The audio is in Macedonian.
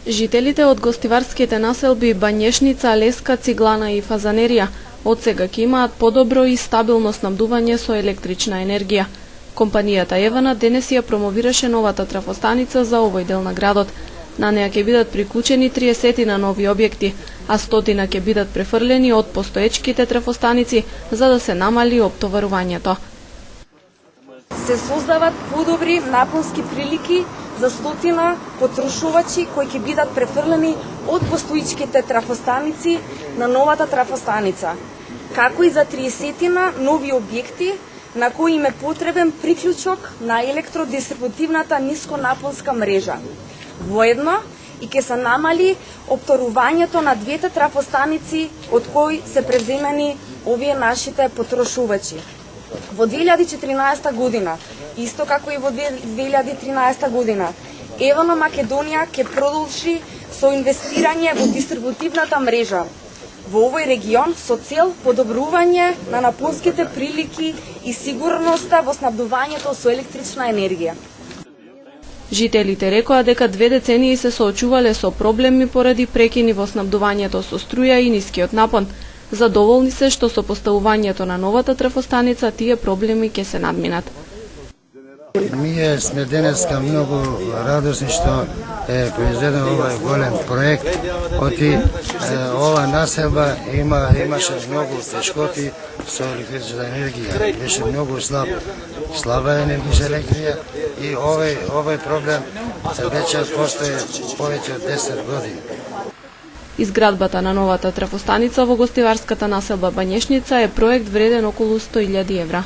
Жителите од гостиварските населби Бањешница, Леска, Циглана и Фазанерија од сега ќе имаат подобро и стабилно снабдување со електрична енергија. Компанијата Евана денес ја промовираше новата трафостаница за овој дел на градот. На неа ќе бидат приклучени 30 на нови објекти, а 100 ќе бидат префрлени од постоечките трафостаници за да се намали оптоварувањето. Се создават подобри напонски прилики за 100 потрошувачи кои ќе бидат префрлени од постоечките трафостаници на новата трафостаница, како и за 30 нови објекти на кои им е потребен приклучок на електродистрибутивната нисконапонска мрежа. Воедно и ќе се намали опторувањето на двете трафостаници од кои се преземени овие нашите потрошувачи. Во 2014 година, исто како и во 2013 година, Евано Македонија ќе продолжи со инвестирање во дистрибутивната мрежа во овој регион со цел подобрување на напонските прилики и сигурноста во снабдувањето со електрична енергија. Жителите рекоа дека 2 децении се соочувале со проблеми поради прекини во снабдувањето со струја и нискиот напон. Задоволни се што со поставувањето на новата трафостаница тие проблеми ќе се надминат. Ние сме денеска многу радосни што е произведен овој голем проект, оти ова населба имаше многу тешкоти со електрична енергија, беше многу слаба енергична енергија и овој проблем веќе постои повеќе од 10 години. Изградбата на новата трафостаница во гостиварската населба Бањешница е проект вреден околу 100.000 евра.